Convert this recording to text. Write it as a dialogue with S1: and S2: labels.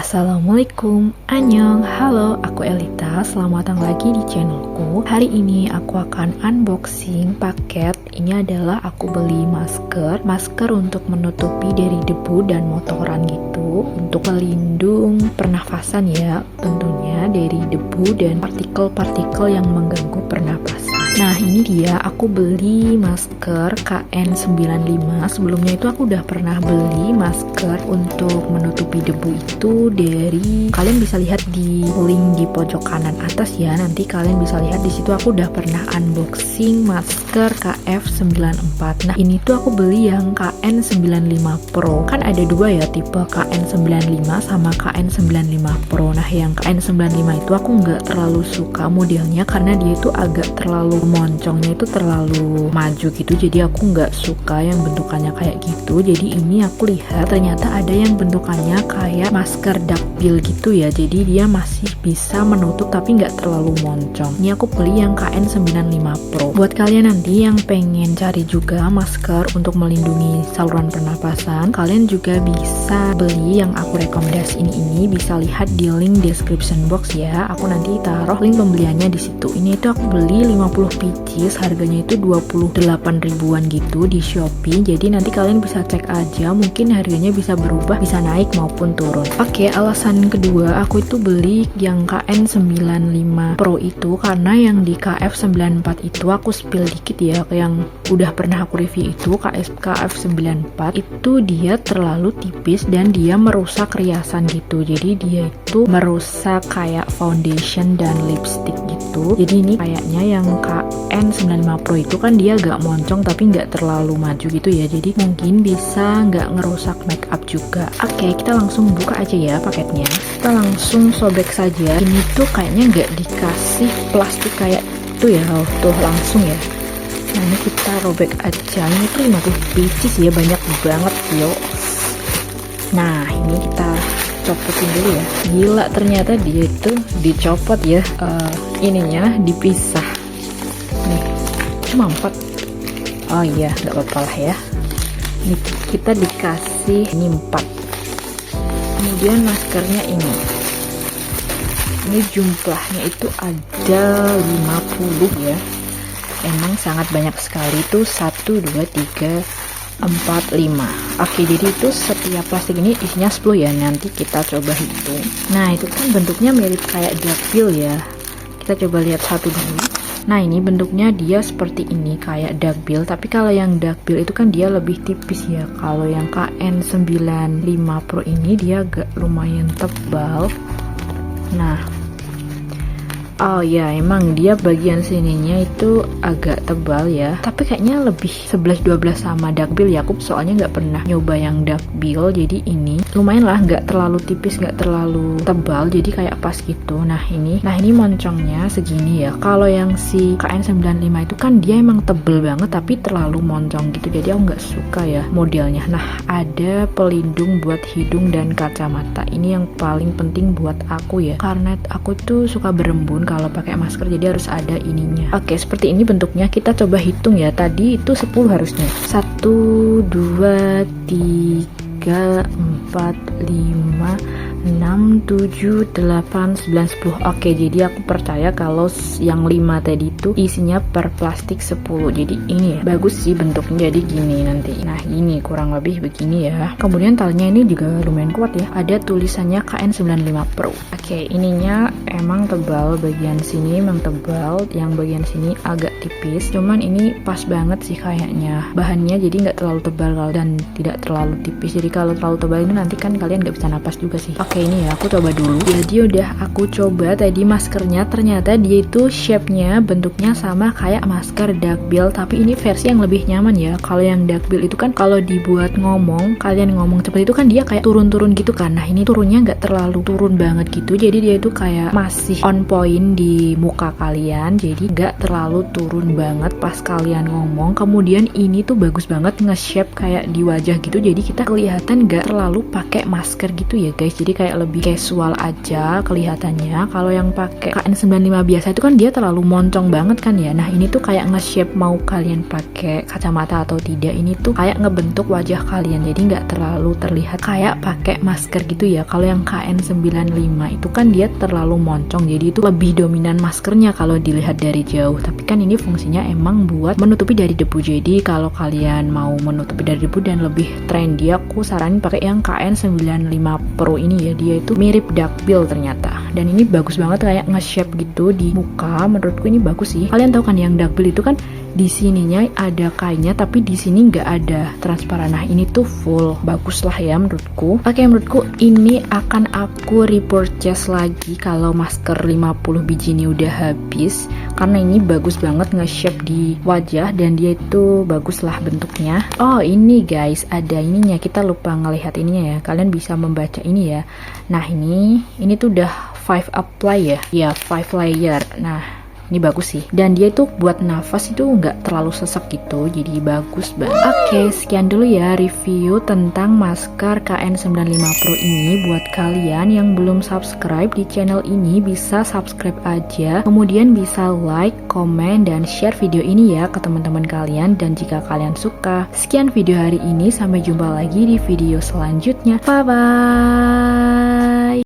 S1: Assalamualaikum, annyeong, halo, aku Elita, selamat datang lagi di channelku. Hari ini aku akan unboxing paket. Ini adalah aku beli masker untuk menutupi dari debu dan motoran gitu, untuk pelindung pernafasan ya, tentunya dari debu dan partikel-partikel yang mengganggu pernafasan. Nah ini dia, aku beli masker KN95. Sebelumnya itu aku udah pernah beli masker untuk menutupi debu itu dari, kalian bisa lihat di link di pojok kanan atas ya. Nanti kalian bisa lihat di situ aku udah pernah unboxing masker KF94. Nah ini tuh aku beli yang KN95 Pro. Kan ada dua ya, tipe KN95 sama KN95 Pro. Nah yang KN95 itu aku nggak terlalu suka modelnya karena dia itu agak terlalu moncongnya itu terlalu maju gitu, jadi aku nggak suka yang bentukannya kayak gitu. Jadi ini aku lihat ternyata ada yang bentukannya kayak masker duckbill gitu ya, jadi dia masih bisa menutup tapi nggak terlalu moncong. Ini aku beli yang KN95 Pro. Buat kalian nanti yang pengen cari juga masker untuk melindungi saluran pernapasan, kalian juga bisa beli yang aku rekomendasiin ini, bisa lihat di link description box ya. Aku nanti taruh link pembeliannya di situ. Ini itu aku beli 50 pieces, harganya itu 28 ribuan gitu di Shopee. Jadi nanti kalian bisa cek aja, mungkin harganya bisa berubah, bisa naik maupun turun. Oke, alasan kedua aku itu beli yang KN95 Pro itu karena yang di KF94 itu aku spill dikit ya, yang udah pernah aku review itu KF94 itu dia terlalu tipis dan dia merusak riasan gitu. Jadi dia itu merusak kayak foundation dan lipstick gitu. Jadi ini kayaknya yang KN95 Pro itu kan dia agak moncong tapi nggak terlalu maju gitu ya, jadi mungkin bisa nggak ngerusak makeup juga. Oke, kita langsung buka aja ya paketnya. Kita langsung sobek saja. Ini tuh kayaknya nggak dikasih plastik kayak itu ya, tuh langsung ya. Nah ini kita robek aja. Ini tuh 50 pieces ya, banyak banget yo. Nah ini kita copotin dulu ya. Gila, ternyata dia itu dicopot ya, ininya dipisah nih, cuma 4. Oh iya, nggak apa-apa lah ya. Ini kita dikasih ini 4. Kemudian maskernya ini jumlahnya itu ada 50 ya. Emang sangat banyak sekali tuh, 1, 2, 3, 4, 5. Oke, jadi itu setiap plastik ini isinya 10 ya. Nanti kita coba hitung. Nah itu kan bentuknya mirip kayak duckbill ya. Kita coba lihat satu dulu. Nah ini bentuknya dia seperti ini kayak duckbill, tapi kalau yang duckbill itu kan dia lebih tipis ya. Kalau yang KN95 Pro ini dia agak lumayan tebal. Nah oh ya, emang dia bagian sininya itu agak tebal ya, tapi kayaknya lebih 11-12 sama duckbill ya. Aku soalnya nggak pernah nyoba yang duckbill, jadi ini lumayan lah, nggak terlalu tipis, nggak terlalu tebal, jadi kayak pas gitu. Nah ini moncongnya segini ya. Kalau yang si KN95 itu kan dia emang tebel banget tapi terlalu moncong gitu, jadi aku nggak suka ya modelnya. Nah ada pelindung buat hidung dan kacamata. Ini yang paling penting buat aku ya, karena aku tuh suka berembun kalau pakai masker, jadi harus ada ininya. Oke, seperti ini bentuknya. Kita coba hitung ya. Tadi itu 10 harusnya. 1, 2, 3, 4, 5, 6, 7, 8, 9, 10. Oke, jadi aku percaya kalau yang 5 tadi itu isinya per plastik 10. Jadi ini ya, bagus sih bentuknya, jadi gini nanti. Nah ini kurang lebih begini ya. Kemudian talinya ini juga lumayan kuat ya, ada tulisannya KN95 Pro. Oke, ininya emang tebal, bagian sini emang tebal, yang bagian sini agak tipis, cuman ini pas banget sih kayaknya bahannya, jadi nggak terlalu tebal dan tidak terlalu tipis. Jadi kalau terlalu tebal ini nanti kan kalian nggak bisa napas juga sih. Oke, ini ya aku coba dulu. Jadi udah aku coba tadi maskernya, ternyata dia itu shape-nya, bentuknya sama kayak masker duckbill, tapi ini versi yang lebih nyaman ya. Kalau yang duckbill itu kan kalau dibuat ngomong, kalian ngomong seperti itu kan dia kayak turun-turun gitu kan. Nah ini turunnya nggak terlalu turun banget gitu, jadi dia itu kayak masih on point di muka kalian, jadi nggak terlalu turun banget pas kalian ngomong. Kemudian ini tuh bagus banget nge-shape kayak di wajah gitu, jadi kita kelihatan nggak terlalu pakai masker gitu ya guys. Jadi kayak lebih casual aja kelihatannya. Kalau yang pakai KN95 biasa itu kan dia terlalu moncong banget kan ya. Nah ini tuh kayak nge-shape mau kalian pakai kacamata atau tidak, ini tuh kayak ngebentuk wajah kalian, jadi nggak terlalu terlihat kayak pakai masker gitu ya. Kalau yang KN95 itu kan dia terlalu moncong, jadi itu lebih dominan maskernya kalau dilihat dari jauh. Tapi kan ini fungsinya emang buat menutupi dari debu, jadi kalau kalian mau menutupi dari debu dan lebih trendy, aku saranin pakai yang KN95 Pro ini ya. Dia itu mirip duckbill ternyata, dan ini bagus banget kayak nge-shape gitu di muka. Menurutku ini bagus sih. Kalian tahu kan yang duckbill itu kan di sininya ada kainnya, tapi di sini nggak ada transparan. Nah ini tuh full, bagus lah ya menurutku. Oke, menurutku ini akan aku repurchase lagi kalau masker 50 biji ini udah habis, karena ini bagus banget nge-shape di wajah dan dia itu bagus lah bentuknya. Oh ini guys, ada ininya, kita lupa ngelihat ininya ya. Kalian bisa membaca ini ya. Nah ini tuh udah 5 apply ya 5 layer. Nah ini bagus sih, dan dia itu buat nafas itu nggak terlalu sesek gitu, jadi bagus banget. Oke, sekian dulu ya review tentang masker KN95 Pro ini. Buat kalian yang belum subscribe di channel ini, bisa subscribe aja, kemudian bisa like, komen, dan share video ini ya ke teman-teman kalian. Dan jika kalian suka, sekian video hari ini, sampai jumpa lagi di video selanjutnya. Bye bye.